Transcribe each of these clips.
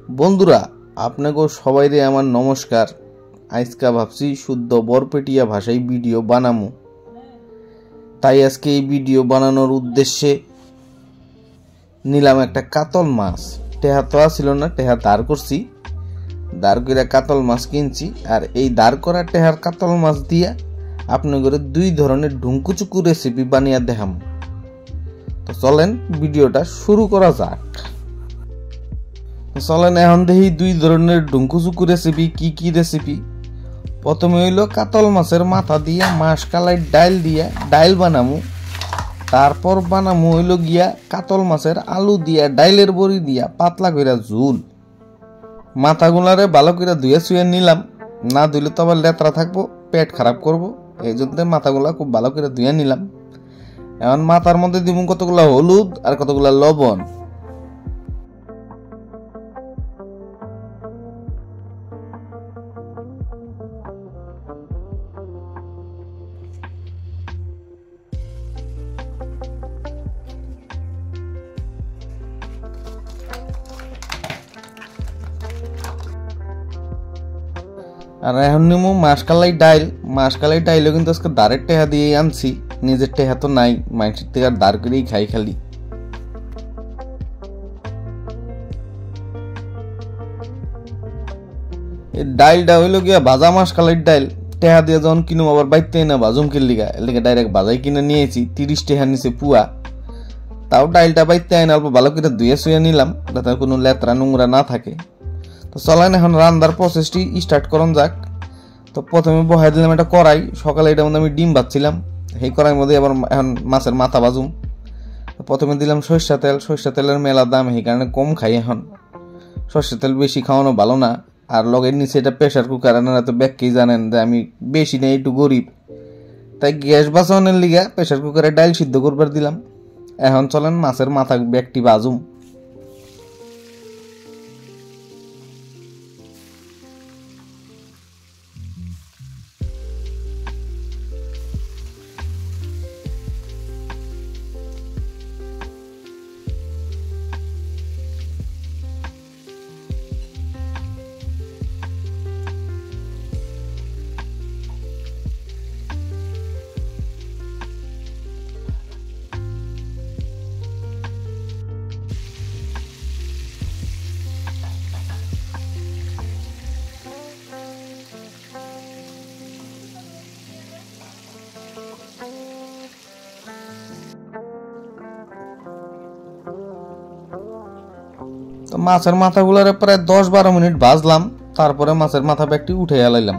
বন্ধুরা, আপনাকে সবাইরে আমার নমস্কার। আজকে ভাবছি শুদ্ধ বরপেটিয়া ভাষায় ভিডিও বানামু। তাই আজকে এই ভিডিও বানানোর উদ্দেশ্যে নিলাম একটা কাতল মাছ। টেহা তো ছিল না, টেহা দাঁড় করছি, দাঁড় করে কাতল মাছ কিনছি। আর এই দাঁড় করা টেহার কাতল মাছ দিয়া আপনাদের দুই ধরনের ঢুঙ্কুচুকু রেসিপি বানিয়ে দেখাম। তো চলেন ভিডিওটা শুরু করা যাক। চলেন এখন দেখি দুই ধরনের ঢুঙ্কুচুকু রেসিপি কি কি রেসিপি। প্রথমে হইল কাতল মাছের মাথা দিয়া মাসকালাই ডাইল দিয়া ডাইল বানামু। তারপর বানামু হইল গিয়া কাতল মাছের আলু দিয়া ডাইলের বড়ি দিয়া পাতলা কইরা ঝুল। মাথাগুলারে ভালো করে ধুয়ে শুয়ে নিলাম, না ধুইলে তো আবার লেতরা থাকবো, পেট খারাপ করবো। এই জন্য মাথাগুলা খুব ভালো করে ধুয়ে নিলাম। এখন মাথার মধ্যে দিব কতগুলা হলুদ আর কতগুলা লবণ। আর এখন নিমু মাসকালাই ডাইল। মাসকালাই ডাইলও কিন্তু আজকে দাঁড়ের টেহা দিয়ে আনছি, নিজের টেহা তো নাই, মাইন্সের থেকে আর দাঁড় করেই খাই খালি। এই ডাইলটা হইল গিয়া ভাজা মাসকালাই ডাইল। টেহা দিয়ে যখন কিনুম আবার বাইতে না ভাজুম কিনলিগা, এলাকা ডাইরেক্ট ভাজাই কিনে নিয়েছি। 30 টেহা নিচে পুয়া। তাও ডাইলটা বাইতে আইন অল্প ভালো করে ধুয়ে শুয়ে নিলাম, যাতে কোনো লেতরা নোংরা না থাকে। তো চলেন এখন রান্নার প্রসেসটি স্টার্ট করুন যাক। তো প্রথমে বহাই দিলাম একটা কড়াই। সকালে এটার মধ্যে আমি ডিম ভাজছিলাম, সেই কড়াইয়ের মধ্যে আবার এখন মাছের মাথা ভাজুম। প্রথমে দিলাম সরষা তেল। সরষা তেলের মেলা দাম, সেই কারণে কম খাই এখন। সরষা তেল বেশি খাওয়ানো ভালো না। আর লগের নিচে এটা প্রেশার কুকার, আপনারা তো ব্যাগকেই জানেন যে আমি বেশি নেই, একটু গরিব। তাই গ্যাস বাঁচানোর লিগা প্রেশার কুকারে ডাইল সিদ্ধ করবার দিলাম। এখন চলেন মাছের মাথা ব্যাগটি ভাজুম। তো মাছের মাথাগুলারে প্রায় 10-12 মিনিট ভাজলাম। তারপরে মাছের মাথা ব্যাগটি উঠে এলাইলাম।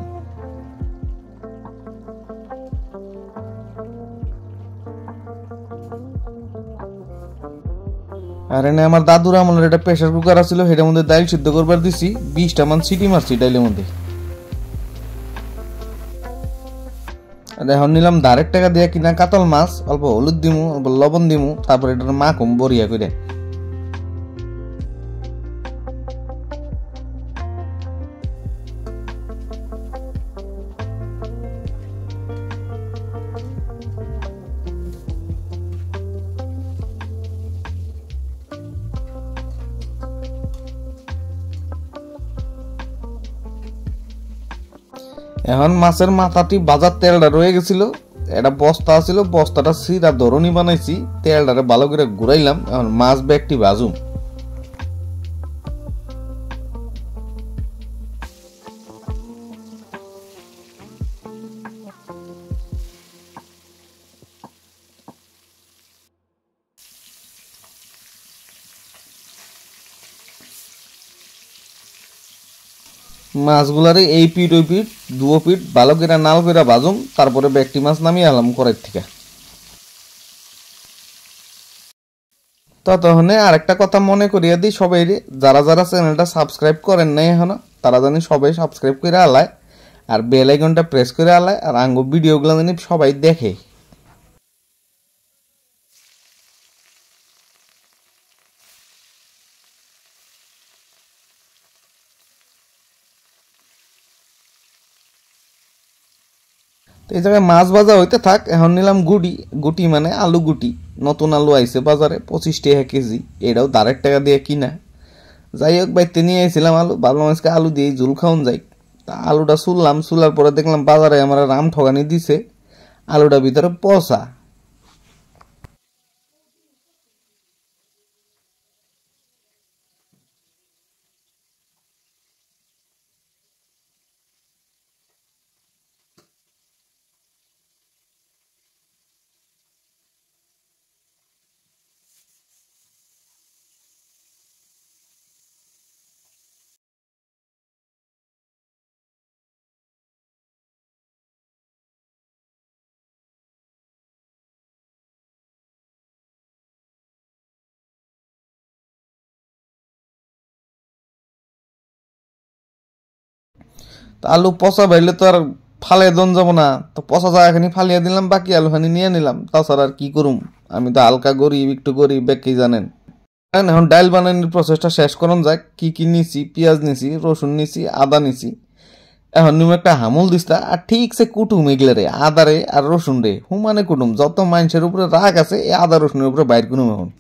আর এনে আমার দাদুর আমলের একটা প্রেশার কুকার আছিল, সেটার মধ্যে ডাইল সিদ্ধ করবার দিছি। 20টা মান সিটি মারছি ডাইলের মধ্যে। এখন নিলাম ধারের টাকা দিয়ে কিনা কাতল মাছ। অল্প হলুদ দিমু, অল্প লবণ দিমু, তারপরে এটার মাখুম বড়িয়া করে। এখন মাছের মাথাটি বাজার তেলটা রয়ে গেছিল, একটা বস্তা আছিল, বস্তাটা সিরা ধরনি বানাইছি। তেলটারে ভালো করে ঘুরাইলাম। এখন মাছ ব্যাগটি ভাজুম। মাছগুলারে এই পিঠ ওই পিঠ দুও পিঠ ভালো করে নাল করে ভাজুম। তারপরে ব্যাগটি মাছ নামিয়ে আলাম কড়াই থেকে। ততক্ষণে আরেকটা কথা মনে করিয়ে দিই সবাই, যারা যারা চ্যানেলটা সাবস্ক্রাইব করেন নাই এখনো, তারা জানি সবাই সাবস্ক্রাইব করে আলায়, আর বেল আইকনটা প্রেস করে আলায়, আর আঙ্গো ভিডিওগুলো জানি সবাই দেখে। এই জায়গায় মাছ ভাজা হইতে থাক। এখন নিলাম গুটি। গুটি মানে আলু গুটি। নতুন আলু আইছে বাজারে, 25 টাকা কেজি। এটাও 1.5 টাকা দিয়ে কিনা। যাই হোক বাইতে নিয়ে এসেছিলাম আলু, ভাবলাম আজকে আলু দিয়ে ঝুল খাওয়ান যাই। তা আলুটা শুনলাম, শুলার পরে দেখলাম বাজারে আমার রাম ঠগানি দিছে, আলুটা ভিতরে পচা। তা আলু পচা বাইলে তো আর ফালে দন যাব না, তো পচা জায়গাখানি ফালিয়ে দিলাম, বাকি আলুখানি নিয়ে নিলাম। তাছাড়া আর কি করুম, আমি তো হালকা গরিব, একটু গরিব বেকি জানেন। এখন ডাইল বানানোর প্রসেসটা শেষ করুন যাক। কি কি নিছি, পেঁয়াজ নিছি, রসুন নিছি, আদা নিছি। এখন নিম একটা হামুল দিস্তা আর ঠিক সে কুটুম এগুলো রে, আদা রে আর রসুন রে হুমানে কুটুম। যত মানুষের উপরে রাগ আছে এই আদা রসুনের উপরে বাইর কুটুম। এখন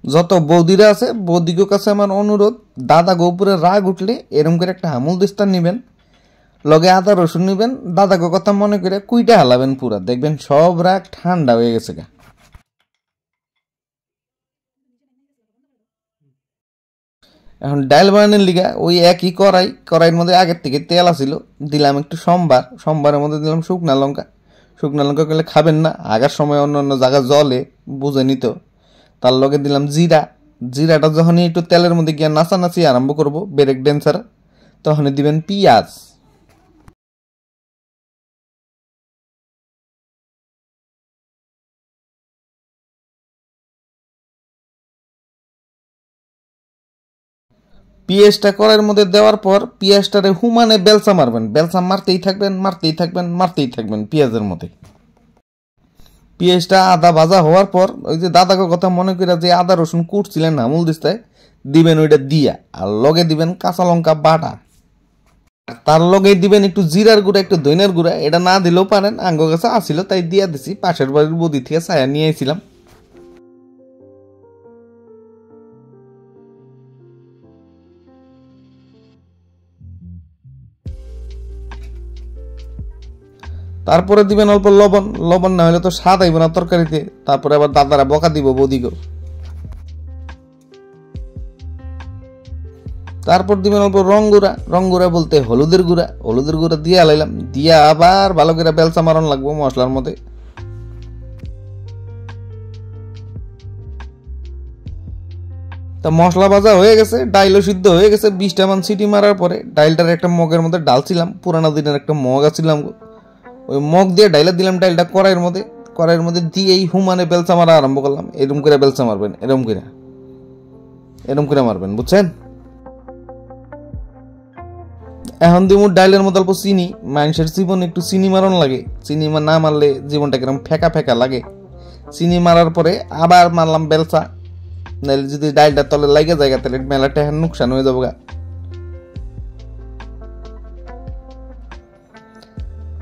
যত বৌদিরা আছে বৌদিগো কাছে আমার অনুরোধ, দাদা গো উপরে রাগ উঠলে এরম করে একটা হামুল দিস্তা নিবেন, লগে আদা রসুন নিবেন, দাদা গো কথা মনে করে কুইটা হালাবেন পুরা, দেখবেন সব রাগ ঠান্ডা হয়ে গেছে গা। এখন ডাইল বানানোর লিগা ওই একই কড়াইয়ের মধ্যে আগের থেকে তেল আসিল, দিলাম একটু সম্বারের মধ্যে দিলাম শুকনা লঙ্কা করলে খাবেন না, আগার সময় অন্য অন্য জায়গা জলে বুঝে নিত। তার লগে দিলাম জিরাটা যখনই একটু তেলের মধ্যে গিয়ে নাচানাচি আরম্ভ করবো ব্রেক ড্যান্সার, তখনই দিবেন পিঁয়াজ। পেঁয়াজটা কড়াইয়ের মধ্যে দেওয়ার পর পেঁয়াজটারে হুমানে বেলসা মারবেন, বেলসা মারতেই থাকবেন পেঁয়াজের মধ্যে। পেঁয়াজটা আদা ভাজা হওয়ার পর ওই যে দাদাকে কথা মনে করে যে আদা রসুন কুটছিলেন আমুল দিস্তায় দিবেন, ওইটা দিয়া আর লগে দিবেন কাঁচা লঙ্কা বাটা, তার লগে দিবেন একটু জিরার গুঁড়া, একটু দইনের গুঁড়া। এটা না দিলেও পারেন, আঙ্গ কাছে আসিল তাই দিয়া দিছি, পাশের বাড়ির বদি থেকে ছায়া নিয়ে এসেছিলাম। তারপরে দিবেন অল্প লবণ, লবণ না হলে তো স্বাদ আইব না তরকারিতে। তারপরে আবার দাদারা বকা দিব বৌদিকে। তারপর দিবেন অল্প রং গুঁড়া বলতে হলুদের গুঁড়া দিয়ে আলাইলাম, দিয়া আবার ভালো করে বেলচা মারন লাগবো মশলার মধ্যে। তা মশলা ভাজা হয়ে গেছে, ডাইলও সিদ্ধ হয়ে গেছে। 20টা মান সিটি মারার পরে ডাইলটার একটা মগের মধ্যে ডালছিলাম, পুরানো দিনের একটা মগ আছিলাম, ওই মগ দিয়ে ডাইলা দিলাম ডাইলটা কড়াইয়ের মধ্যে দিয়েই হুমানে বেলচা মারা আরম্ভ করলাম। এরম করে বেলচা মারবেন, এরম করে মারবেন, বুঝছেন? এখন দিব ডাইলের মধ্যে অল্প চিনি। মানুষের জীবন একটু চিনি মারণ লাগে, চিনি না মারলে জীবনটা কিরকম ফেকা ফেকা লাগে। চিনি মারার পরে আবার মারলাম বেলচা, নাহলে যদি ডাইলটা তলে লাগে যায় তাহলে মেলাটা নুকসান হয়ে যাবো গা।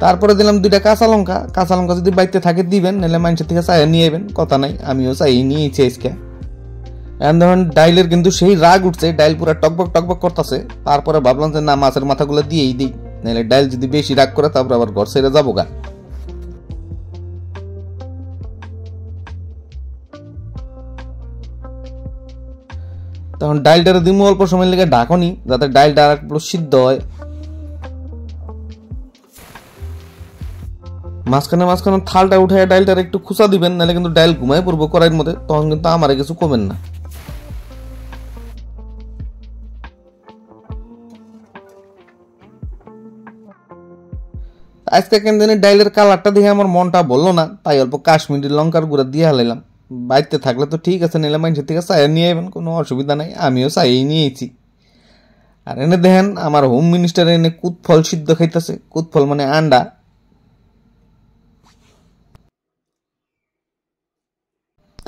তারপরে দিলাম 2টা কাঁচা লঙ্কা যদি বাইতে থাকে দিবেন, নাহলে মানুষের থেকে চাই নিয়ে যাবেন, কথা নাই, আমিও চাই নিয়েছি আজকে। এখন দেখুন ডাইলের কিন্তু সেই রাগ উঠছে, ডাইল পুরো টকবক করতেছে। তারপরে ভাবলাম যে না, মাছের মাথাগুলো দিয়েই দিই, নাহলে ডাইল যদি বেশি রাগ করে তারপরে আবার ঘর ছেড়ে যাবো গা। তখন ডাইলটা দিমু অল্প সময় লেগে ঢাকনি, যাতে ডাইলটা আর একটু সিদ্ধ হয়। মাঝখানে থালটা উঠে ডাইলটার একটু খুচা দিবেন, নাহলে কিন্তু ডাইল ঘুমায় পড়বো কড়াইয়ের মধ্যে, তখন কিন্তু আমারে কিছু কমেন না। আজকে কেন জানি ডাইলের কালারটা দেখে আমার মনটা বললো না, তাই অল্প কাশ্মীরি লঙ্কার গুঁড়া দিয়ে হালাইলাম। বাড়িতে থাকলে তো ঠিক আছে, নিলে মানুষের থেকে চাই নিয়ে যাবেন, কোনো অসুবিধা নাই, আমিও চাই নিয়েছি। আর এনে দেখেন আমার হোম মিনিস্টার এনে কুদফল সিদ্ধ খাইতেছে, কুদফল মানে আন্ডা।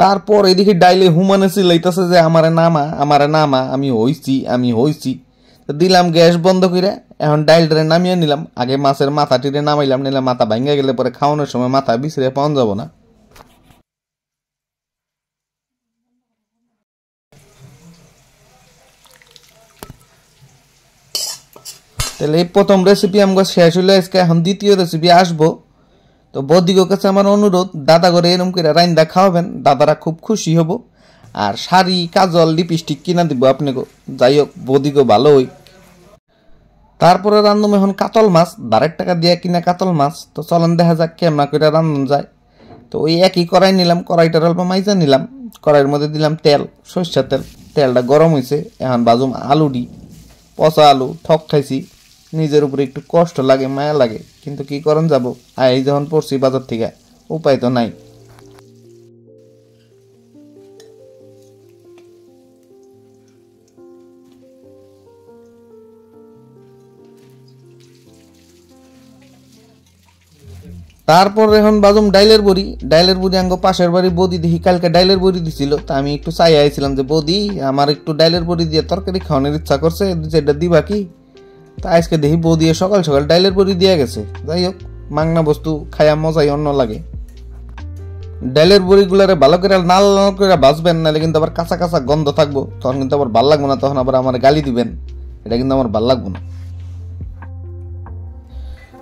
তারপর এদিকে ডাইলে হুমানে চিল্লাইতেছে যে আমারে নামা, আমি হইছি। দিলাম গ্যাস বন্ধ করে, এখন ডাইলটারে নামিয়ে নিলাম। আগে মাছের মাথাটিরে নামাইলাম, নিলাম মাথা ভাঙ্গা গেলে পরে খাওয়ানোর সময় মাথা বিছড়ে পাওয়া যাব না। তাহলে এই প্রথম রেসিপি আমাকে শেষ হইলে আজকে এখন দ্বিতীয় রেসিপি আসবো। তো বৌদিগোর কাছে আমার অনুরোধ, দাদা করে এরকম করে রাইন্দা খাওয়াবেন, দাদারা খুব খুশি হব। আর শাড়ি, কাজল, লিপস্টিক কিনা দিব আপনাকে। যাই হোক, বৌদিগো ভালো হই। তারপরে রান্ধুম এখন কাতল মাছ, 12 টাকা দিয়ে কিনা কাতল মাছ। তো চলেন দেখা যাক কেমন করে রান্ধন যায়। তো ওই একই কড়াই নিলাম, কড়াইটার অল্প মাইজা নিলাম, কড়াইয়ের মধ্যে দিলাম তেল, সরষের তেল। তেলটা গরম হয়েছে, এখন বাজুম আলুডি। পচা আলু, ঠক খাইছি, নিজের উপরে একটু কষ্ট লাগে, মায়া লাগে, কিন্তু কি করেন যাব, এই যখন পড়ছি বাজার থেকে, উপায় তো নাই। তারপর এখন বাজুম ডাইলের বড়ি। ডাইলের বড়ি আঙ্গ পাশের বাড়ি বৌদি দেখি কালকে ডাইলের বড়ি দিছিল। তা আমি একটু চাই আইছিলাম যে বৌদি আমার একটু ডাইলের বড়ি দিয়ে তরকারি খাওয়ানোর ইচ্ছা করছে, যেটা দিবা কি। তা আজকে দেখি বৌদি সকাল সকাল ডাইলের বড়ি দিয়ে গেছে। যাই হোক, মাংনা বস্তু খায়া মজাই অন্য লাগে। ডাইলের বড়িগুলারে ভালো করে লাল লাল করে ভাজবেন, নাহলে কিন্তু আবার কাঁচা কাঁচা গন্ধ থাকবো, তখন কিন্তু আবার ভাল লাগবো না, তখন আবার আমার গালি দিবেন, এটা কিন্তু আমার ভাল লাগবো না।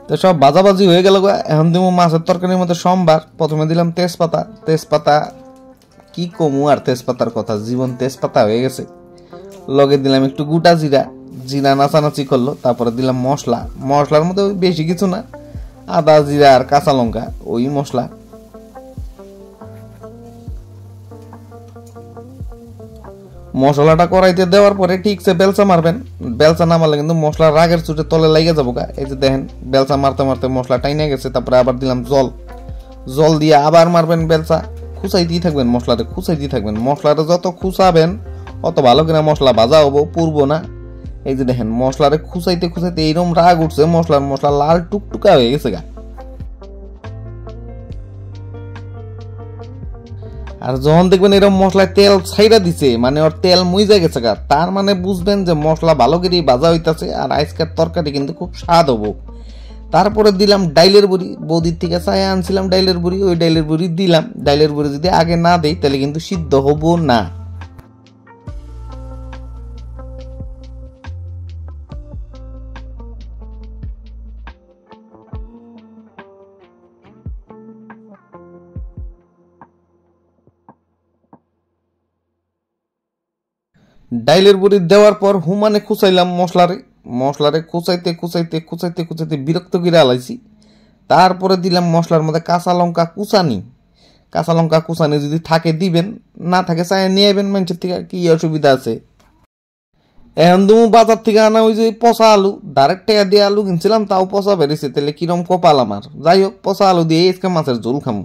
তো সব ভাজাভাজি হয়ে গেল। এখন দিব মাছের তরকারির মধ্যে সম্বার। প্রথমে দিলাম তেজপাতা। তেজপাতা কি কমু আর তেজপাতার কথা, জীবন তেজপাতা হয়ে গেছে। লগে দিলাম একটু গোটা জিরা, জিরা নাচানাচি করলো। তারপরে দিলাম মশলা। মশলার মধ্যে বেশি কিছু না, আদা, জিরা আর কাঁচা লঙ্কা, ওই মশলা। মশলাটা কড়াইতে দেওয়ার পরে ঠিকছে বেলচা মারবেন। বেলচা না মারলে কিন্তু মশলা রাগের চুটে তলে লেগে যাবো গা। এই যে দেখেন, বেলচা মারতে মারতে মশলা টাইনে গেছে। তারপরে আবার দিলাম জল। জল দিয়ে আবার মারবেন বেলচা, খুঁচাই দিয়ে থাকবেন মশলাটা, খুঁচাই দিয়ে থাকবেন। মশলাটা যত খুঁচাবেন অত ভালো কিনা মশলা ভাজা হবো, পুরবো না। এই যে দেখেন, মশলারে খুঁচাইতে খুঁচাইতে এইরকম রাগ উঠছে, মশলা লাল টুকটুকা হয়ে গেছে গা। আর যখন দেখবেন এরকম মশলায় তেল ছাইরা দিছে, মানে ওর তেল মুইজা গেছে গা, তার মানে বুঝবেন যে মশলা ভালো করে ভাজা হইতাছে। আর আজকের তরকারি কিন্তু খুব স্বাদ হবো। তারপরে দিলাম ডাইলের বড়ি। বৌদির থেকে চাই আনছিলাম ডাইলের বড়ি, ওই ডাইলের বড়ি দিলাম। ডাইলের বড়ি যদি আগে না দেই তাহলে কিন্তু সিদ্ধ হবো না। ডাইলের বড়ি দেওয়ার পর হুমানে খুচাইলাম মশলারে খুচাইতে খুচাইতে খুচাইতে খুচাইতে বিরক্ত করে আলাইছি। তারপরে দিলাম মশলার মধ্যে কাঁচা লঙ্কা কুচানি। কাঁচা লঙ্কা কুচানি যদি থাকে দিবেন, না থাকে চাই নিয়ে আইবেন মানুষের থেকে, কি অসুবিধা আছে। এখন তুমি বাজার থেকে আনা ওই যে পচা আলু, ডাইরেক্ট টাকা দিয়ে আলু কিনছিলাম, তাও পচা বেরিয়েছে। তাহলে কিরম কপাল আমার। যাই হোক, পচা আলু দিয়ে আজকে মাছের ঝোল খামু।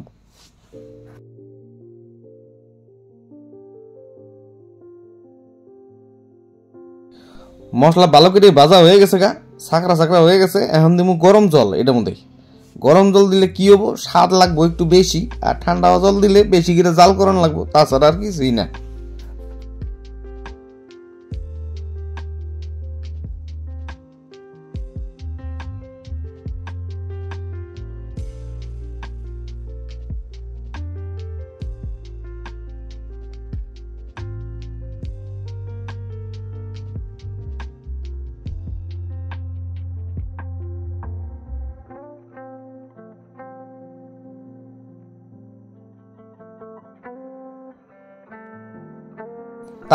মশলা ভালো করে ভাজা হয়ে গেছে গা, সাকরা সাকরা হয়ে গেছে। এখন দিব গরম জল। এটার মধ্যে গরম জল দিলে কি হবো, স্বাদ লাগবো একটু বেশি। আর ঠান্ডা জল দিলে বেশি করে জাল করান লাগবো, তাছাড়া আর কিছুই না।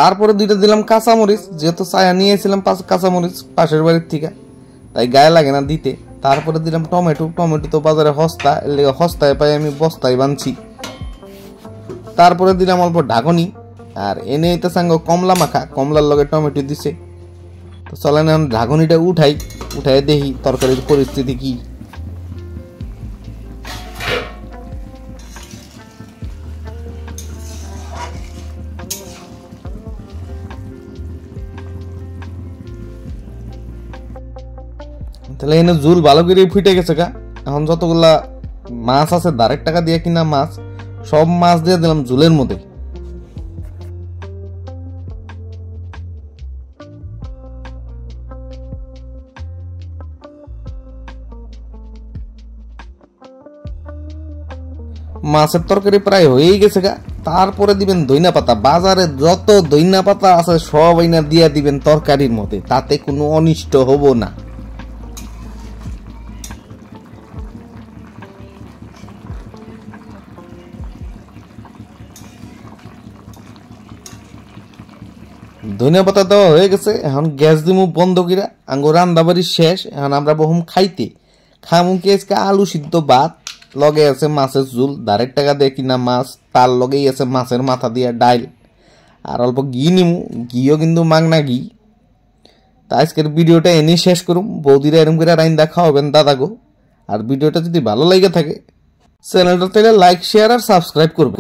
তারপরে দুইটা দিলাম কাঁচামরিচ, যেহেতু ছায়া নিয়েছিলাম কাঁচামরিচ পাশের বাড়ির থেকে, তাই গায়ে লাগে না দিতে। তারপরে দিলাম টমেটো। টমেটো তো বাজারে সস্তা, এর লেগে সস্তায় পাই, আমি বস্তায় বানছি। তারপরে দিলাম অল্প ঢাকনি। আর এনে এটা সাঙ্গ কমলা মাখা, কমলার লগে টমেটো দিছে। তো চলেন এখন ঢাকনিটা উঠাই দেখি তরকারির পরিস্থিতি কি। তাহলে এনে ঝুল ভালো করে ফুটে গেছে গা। এখন যতগুলা মাছ আছে, 12 টাকা দিয়ে কিনা মাছ, সব মাছ দিয়ে দিলাম ঝুলের মধ্যে। মাছের তরকারি প্রায় হয়েই গেছে গা। তারপরে দিবেন ধইনা পাতা। বাজারে যত ধইনা পাতা আছে সব আইনা দিয়া দিবেন তরকারির মধ্যে, তাতে কোনো অনিষ্ট হবো না। ধনিয়া পাতা দেওয়া হয়ে গেছে, এখন গ্যাস দিমু বন্ধ কইরা। আঙ্গো রান্না বাড়ি শেষ, এখন আমরা বহুম খাইতে। খামু কি আজকে আলু সিদ্ধ ভাত, লগে আছে মাছের ঝোল, 1.5 টাকা দিয়ে কিনা মাছ, তার লগেই আছে মাছের মাথা দিয়া ডাইল, আর অল্প ঘি নিমু। ঘিও কিন্তু মাংনা ঘি। তা আজকের ভিডিওটা এনেই শেষ করুম। বৌদিরা এরম করে রাইন্দা খাওয়াবেন দাদাগো। আর ভিডিওটা যদি ভালো লাগে থাকে চ্যানেলটা তাহলে লাইক শেয়ার আর সাবস্ক্রাইব করুন।